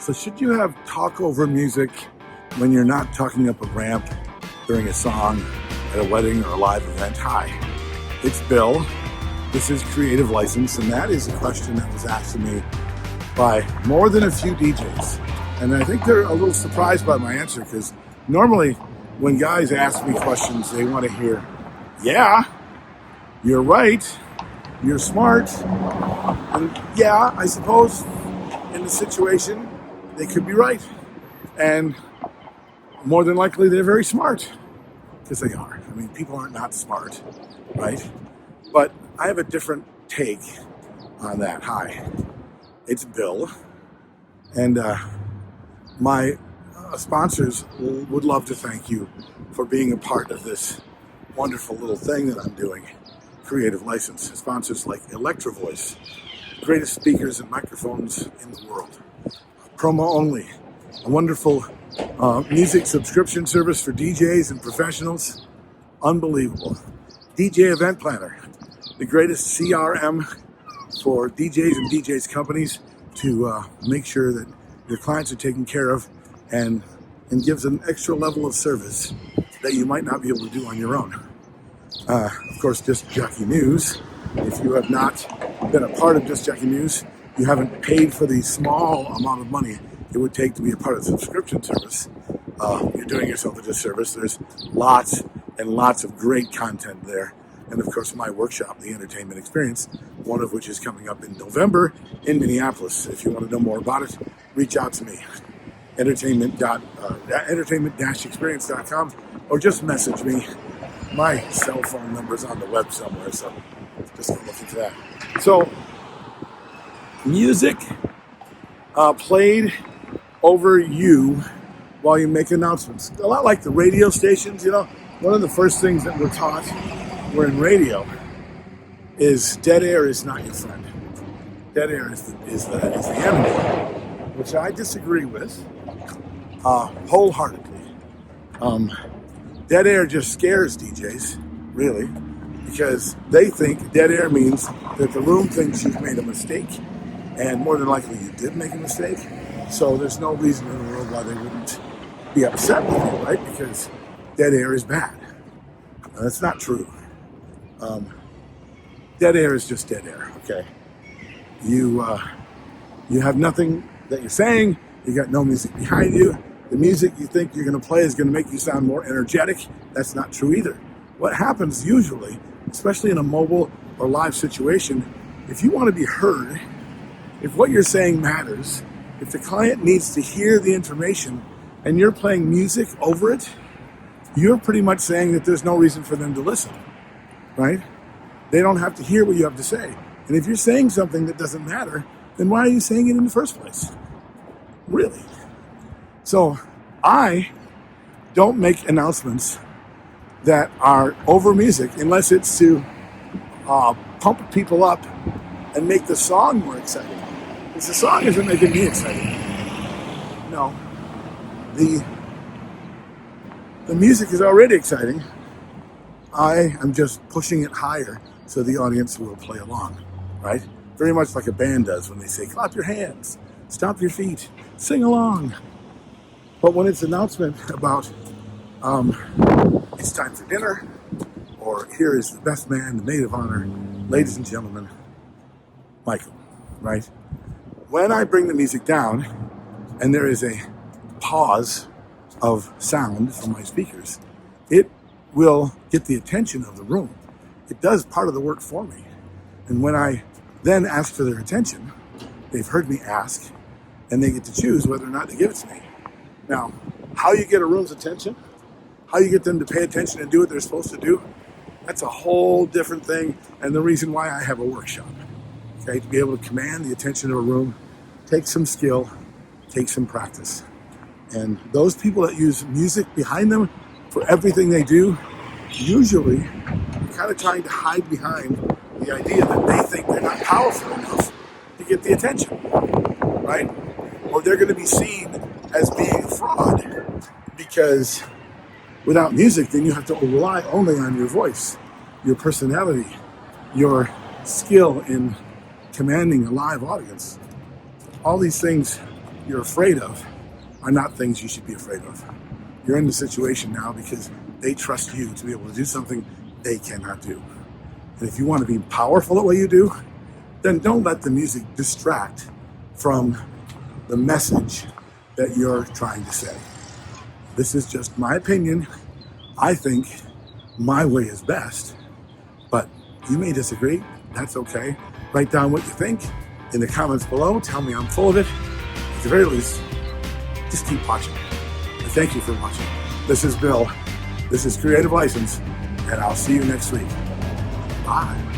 So should you have talk over music when you're not talking up a ramp during a song at a wedding or a live event? Hi, it's Bill. This is Creative License, and that is a question that was asked to me by more than a few DJs. And I think they're a little surprised by my answer because normally when guys ask me questions, they want to hear, yeah, you're right, you're smart, and yeah, I suppose in the situation, they could be right. And more than likely, they're very smart because they are. I mean, people aren't not smart, right? But I have a different take on that. Hi, it's Bill. And my sponsors would love to thank you for being a part of this wonderful little thing that I'm doing, Creative License. Sponsors like Electro Voice, greatest speakers and microphones in the world. Promo only, a wonderful music subscription service for DJs and professionals. Unbelievable. DJ Event Planner, the greatest CRM for DJs and DJs companies to make sure that your clients are taken care of and gives an extra level of service that you might not be able to do on your own. Of course, Disc Jockey News. If you have not been a part of Disc Jockey News, you haven't paid for the small amount of money it would take to be a part of the subscription service, you're doing yourself a disservice. There's lots and lots of great content there. And of course, my workshop, The Entertainment Experience, one of which is coming up in November in Minneapolis. If you want to know more about it, reach out to me, entertainment-experience.com, or just message me. My cell phone number's on the web somewhere, so just go look into that. So, music played over you while you make announcements. A lot like the radio stations, you know. One of the first things that we're taught we're in radio is dead air is not your friend. Dead air is the enemy, which I disagree with wholeheartedly. Dead air just scares DJs, really, because they think dead air means that the room thinks you've made a mistake, and more than likely you did make a mistake. So there's no reason in the world why they wouldn't be upset with you, right? Because dead air is bad. That's not true. Dead air is just dead air, okay? You have nothing that you're saying. You got no music behind you. The music you think you're going to play is going to make you sound more energetic. That's not true either. What happens usually, especially in a mobile or live situation, if you want to be heard, if what you're saying matters, if the client needs to hear the information and you're playing music over it, you're pretty much saying that there's no reason for them to listen, right? They don't have to hear what you have to say. And if you're saying something that doesn't matter, then why are you saying it in the first place? Really? So I don't make announcements that are over music unless it's to pump people up and make the song more exciting. Because the song isn't making me excited. No. The music is already exciting. I am just pushing it higher so the audience will play along, right? Very much like a band does when they say, clap your hands, stomp your feet, sing along. But when it's an announcement about it's time for dinner, or here is the best man, the maid of honor, ladies and gentlemen, Michael, right? When I bring the music down and there is a pause of sound from my speakers, it will get the attention of the room. It does part of the work for me. And when I then ask for their attention, they've heard me ask, and they get to choose whether or not to give it to me. Now, how you get a room's attention, how you get them to pay attention and do what they're supposed to do, that's a whole different thing, and the reason why I have a workshop. Okay, to be able to command the attention of a room takes some skill, takes some practice. And those people that use music behind them for everything they do, usually are kind of trying to hide behind the idea that they think they're not powerful enough to get the attention, right? Or they're going to be seen as being a fraud because without music, then you have to rely only on your voice, your personality, your skill in commanding a live audience. All these things you're afraid of are not things you should be afraid of. You're in the situation now because they trust you to be able to do something they cannot do. And if you want to be powerful at what you do, then don't let the music distract from the message that you're trying to say. This is just my opinion. I think my way is best, but you may disagree. That's okay. Write down what you think in the comments below. Tell me I'm full of it. At the very least, just keep watching. And thank you for watching. This is Bill. This is Creative License, and I'll see you next week. Bye.